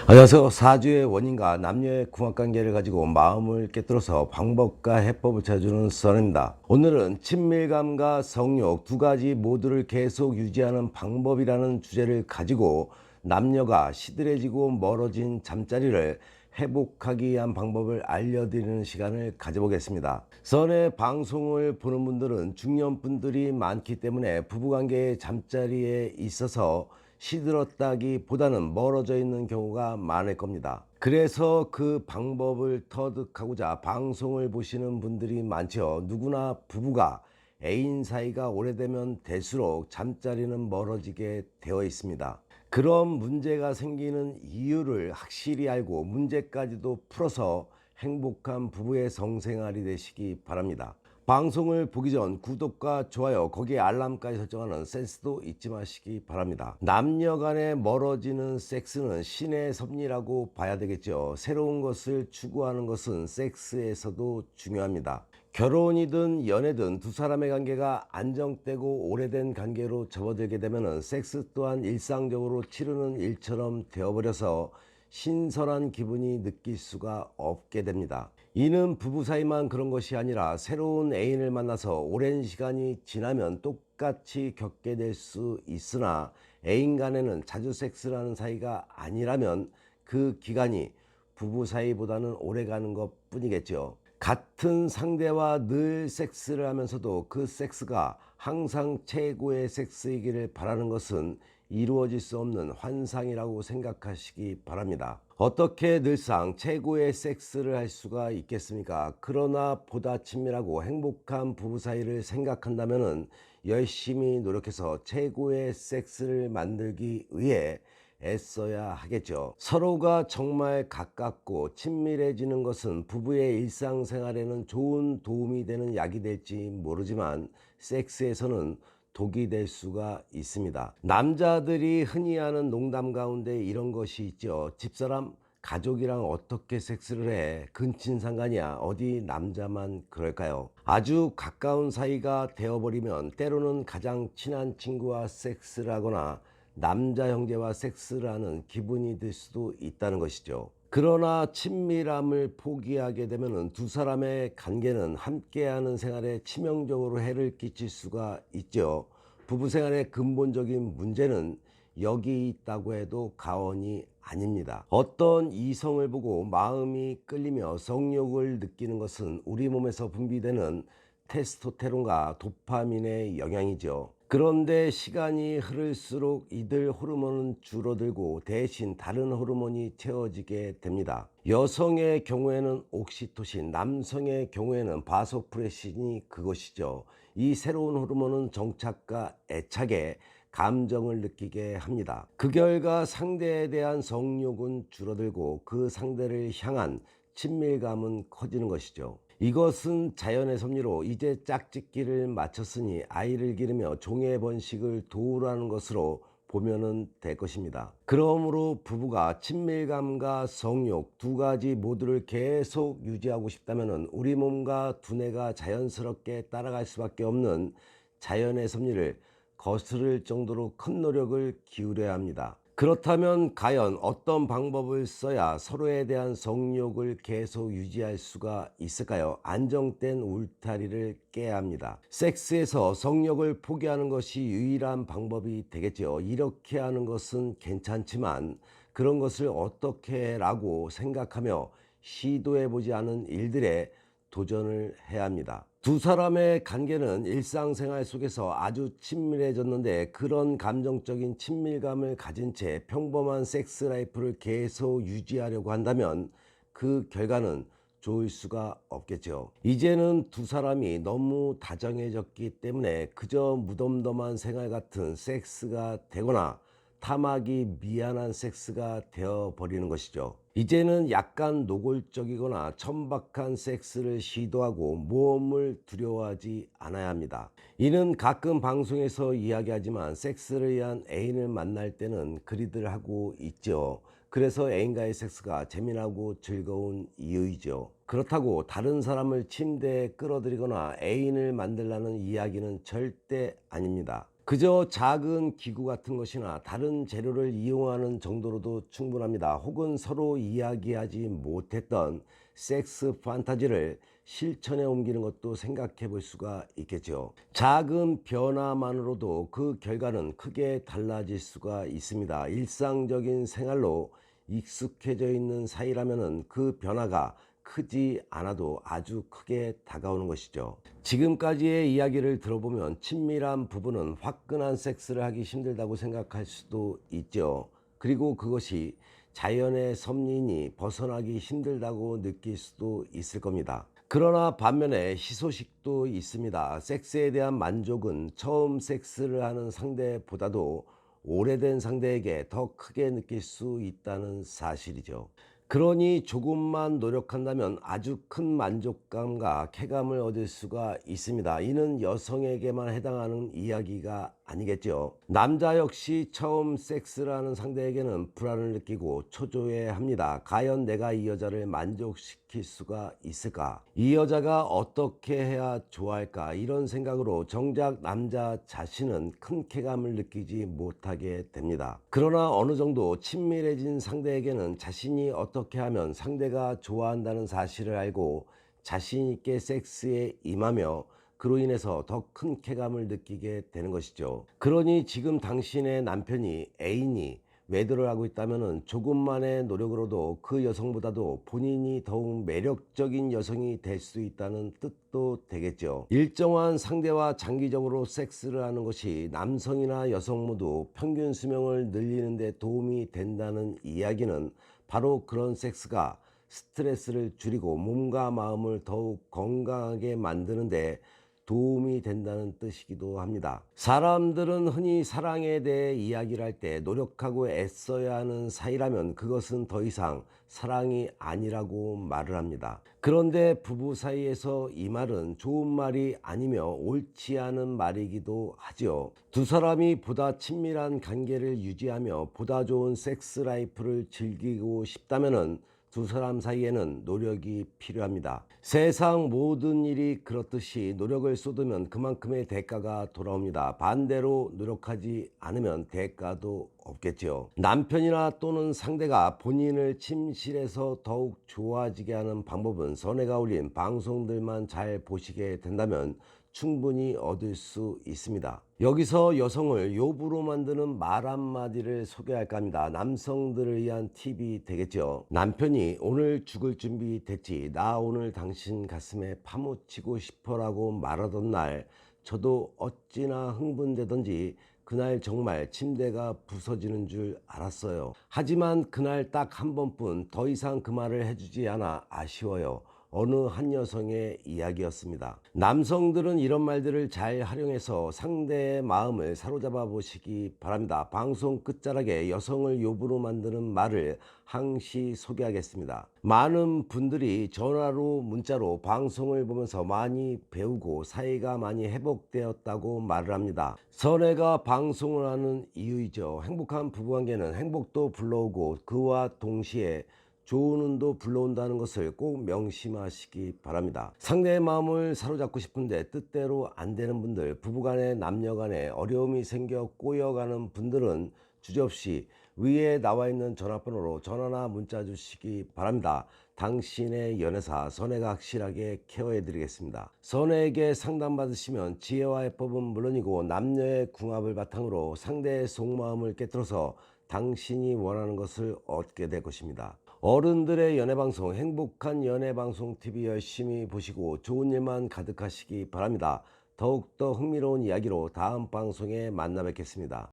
안녕하세요. 사주의 원인과 남녀의 궁합관계를 가지고 마음을 꿰뚫어서 방법과 해법을 찾아주는 선입니다. 오늘은 친밀감과 성욕 두 가지 모두를 계속 유지하는 방법이라는 주제를 가지고 남녀가 시들해지고 멀어진 잠자리를 회복하기 위한 방법을 알려드리는 시간을 가져보겠습니다. 선의 방송을 보는 분들은 중년분들이 많기 때문에 부부관계의 잠자리에 있어서 시들었다기보다는 멀어져 있는 경우가 많을 겁니다. 그래서 그 방법을 터득하고자 방송을 보시는 분들이 많죠. 누구나 부부가 애인 사이가 오래되면 될수록 잠자리는 멀어지게 되어 있습니다. 그런 문제가 생기는 이유를 확실히 알고 문제까지도 풀어서 행복한 부부의 성생활이 되시기 바랍니다. 방송을 보기 전 구독과 좋아요, 거기에 알람까지 설정하는 센스도 잊지 마시기 바랍니다. 남녀 간에 멀어지는 섹스는 신의 섭리라고 봐야 되겠죠. 새로운 것을 추구하는 것은 섹스에서도 중요합니다. 결혼이든 연애든 두 사람의 관계가 안정되고 오래된 관계로 접어들게 되면 섹스 또한 일상적으로 치르는 일처럼 되어버려서 신선한 기분이 느낄 수가 없게 됩니다. 이는 부부 사이만 그런 것이 아니라 새로운 애인을 만나서 오랜 시간이 지나면 똑같이 겪게 될 수 있으나 애인 간에는 자주 섹스를 하는 사이가 아니라면 그 기간이 부부 사이보다는 오래 가는 것 뿐이겠죠. 같은 상대와 늘 섹스를 하면서도 그 섹스가 항상 최고의 섹스이기를 바라는 것은 이루어질 수 없는 환상이라고 생각하시기 바랍니다. 어떻게 늘상 최고의 섹스를 할 수가 있겠습니까? 그러나 보다 친밀하고 행복한 부부 사이를 생각한다면 열심히 노력해서 최고의 섹스를 만들기 위해 애써야 하겠죠. 서로가 정말 가깝고 친밀해지는 것은 부부의 일상생활에는 좋은 도움이 되는 약이 될지 모르지만 섹스에서는 독이 될 수가 있습니다. 남자들이 흔히 하는 농담 가운데 이런 것이 있죠. 집사람 가족이랑 어떻게 섹스를 해? 근친상간이야. 어디 남자만 그럴까요? 아주 가까운 사이가 되어버리면 때로는 가장 친한 친구와 섹스를 하거나 남자 형제와 섹스를 하는 기분이 들 수도 있다는 것이죠. 그러나 친밀함을 포기하게 되면 두 사람의 관계는 함께하는 생활에 치명적으로 해를 끼칠 수가 있죠. 부부 생활의 근본적인 문제는 여기 있다고 해도 과언이 아닙니다. 어떤 이성을 보고 마음이 끌리며 성욕을 느끼는 것은 우리 몸에서 분비되는 테스토스테론과 도파민의 영향이죠. 그런데 시간이 흐를수록 이들 호르몬은 줄어들고 대신 다른 호르몬이 채워지게 됩니다. 여성의 경우에는 옥시토신, 남성의 경우에는 바소프레신이 그것이죠. 이 새로운 호르몬은 정착과 애착에 감정을 느끼게 합니다. 그 결과 상대에 대한 성욕은 줄어들고 그 상대를 향한 친밀감은 커지는 것이죠. 이것은 자연의 섭리로 이제 짝짓기를 마쳤으니 아이를 기르며 종의 번식을 도우라는 것으로 보면 될 것입니다. 그러므로 부부가 친밀감과 성욕 두 가지 모두를 계속 유지하고 싶다면 우리 몸과 두뇌가 자연스럽게 따라갈 수밖에 없는 자연의 섭리를 거스를 정도로 큰 노력을 기울여야 합니다. 그렇다면 과연 어떤 방법을 써야 서로에 대한 성욕을 계속 유지할 수가 있을까요? 안정된 울타리를 깨야 합니다. 섹스에서 성욕을 포기하는 것이 유일한 방법이 되겠죠. 이렇게 하는 것은 괜찮지만 그런 것을 어떻게 라고 생각하며 시도해보지 않은 일들에 도전을 해야 합니다. 두 사람의 관계는 일상생활 속에서 아주 친밀해졌는데 그런 감정적인 친밀감을 가진 채 평범한 섹스 라이프를 계속 유지하려고 한다면 그 결과는 좋을 수가 없겠죠. 이제는 두 사람이 너무 다정해졌기 때문에 그저 무덤덤한 생활 같은 섹스가 되거나 탐하기 미안한 섹스가 되어버리는 것이죠. 이제는 약간 노골적이거나 천박한 섹스를 시도하고 모험을 두려워하지 않아야 합니다. 이는 가끔 방송에서 이야기하지만 섹스를 위한 애인을 만날 때는 그리들 하고 있죠. 그래서 애인과의 섹스가 재미나고 즐거운 이유이죠. 그렇다고 다른 사람을 침대에 끌어들이거나 애인을 만들라는 이야기는 절대 아닙니다. 그저 작은 기구 같은 것이나 다른 재료를 이용하는 정도로도 충분합니다. 혹은 서로 이야기하지 못했던 섹스 판타지를 실천에 옮기는 것도 생각해 볼 수가 있겠죠. 작은 변화만으로도 그 결과는 크게 달라질 수가 있습니다. 일상적인 생활로 익숙해져 있는 사이라면 그 변화가 크지 않아도 아주 크게 다가오는 것이죠. 지금까지의 이야기를 들어보면 친밀한 부부는 화끈한 섹스를 하기 힘들다고 생각할 수도 있죠. 그리고 그것이 자연의 섭리니 벗어나기 힘들다고 느낄 수도 있을 겁니다. 그러나 반면에 희소식도 있습니다. 섹스에 대한 만족은 처음 섹스를 하는 상대보다도 오래된 상대에게 더 크게 느낄 수 있다는 사실이죠. 그러니 조금만 노력한다면 아주 큰 만족감과 쾌감을 얻을 수가 있습니다. 이는 여성에게만 해당하는 이야기가 아니겠죠. 남자 역시 처음 섹스를 하는 상대에게는 불안을 느끼고 초조해합니다. 과연 내가 이 여자를 만족시킬 수가 있을까? 이 여자가 어떻게 해야 좋아할까? 이런 생각으로 정작 남자 자신은 큰 쾌감을 느끼지 못하게 됩니다. 그러나 어느 정도 친밀해진 상대에게는 자신이 어떻게 하면 상대가 좋아한다는 사실을 알고 자신 있게 섹스에 임하며 그로 인해서 더 큰 쾌감을 느끼게 되는 것이죠. 그러니 지금 당신의 남편이 애인이 외도를 하고 있다면 조금만의 노력으로도 그 여성보다도 본인이 더욱 매력적인 여성이 될 수 있다는 뜻도 되겠죠. 일정한 상대와 장기적으로 섹스를 하는 것이 남성이나 여성 모두 평균 수명을 늘리는 데 도움이 된다는 이야기는 바로 그런 섹스가 스트레스를 줄이고 몸과 마음을 더욱 건강하게 만드는 데 도움이 된다는 뜻이기도 합니다. 사람들은 흔히 사랑에 대해 이야기를 할 때 노력하고 애써야 하는 사이라면 그것은 더 이상 사랑이 아니라고 말을 합니다. 그런데 부부 사이에서 이 말은 좋은 말이 아니며 옳지 않은 말이기도 하죠. 두 사람이 보다 친밀한 관계를 유지하며 보다 좋은 섹스 라이프를 즐기고 싶다면은 두 사람 사이에는 노력이 필요합니다. 세상 모든 일이 그렇듯이 노력을 쏟으면 그만큼의 대가가 돌아옵니다. 반대로 노력하지 않으면 대가도 없겠죠. 남편이나 또는 상대가 본인을 침실에서 더욱 좋아지게 하는 방법은 선혜가 올린 방송들만 잘 보시게 된다면 충분히 얻을 수 있습니다. 여기서 여성을 요부로 만드는 말 한마디를 소개할까 합니다. 남성들을 위한 팁이 되겠죠. 남편이 오늘 죽을 준비 됐지, 나 오늘 당신 가슴에 파묻히고 싶어라고 말하던 날 저도 어찌나 흥분되던지 그날 정말 침대가 부서지는 줄 알았어요. 하지만 그날 딱 한 번뿐 더 이상 그 말을 해주지 않아 아쉬워요. 어느 한 여성의 이야기였습니다. 남성들은 이런 말들을 잘 활용해서 상대의 마음을 사로잡아 보시기 바랍니다. 방송 끝자락에 여성을 요부로 만드는 말을 항시 소개하겠습니다. 많은 분들이 전화로 문자로 방송을 보면서 많이 배우고 사이가 많이 회복되었다고 말을 합니다. 선혜가 방송을 하는 이유이죠. 행복한 부부관계는 행복도 불러오고 그와 동시에 좋은 운도 불러온다는 것을 꼭 명심하시기 바랍니다. 상대의 마음을 사로잡고 싶은데 뜻대로 안 되는 분들, 부부간에 남녀간에 어려움이 생겨 꼬여가는 분들은 주저없이 위에 나와 있는 전화번호로 전화나 문자 주시기 바랍니다. 당신의 연애사 선혜가 확실하게 케어해 드리겠습니다. 선혜에게 상담받으시면 지혜와 해법은 물론이고 남녀의 궁합을 바탕으로 상대의 속마음을 깨뜨려서 당신이 원하는 것을 얻게 될 것입니다. 어른들의 연애방송, 행복한 연애방송 TV 열심히 보시고 좋은 일만 가득하시기 바랍니다. 더욱더 흥미로운 이야기로 다음 방송에 만나 뵙겠습니다.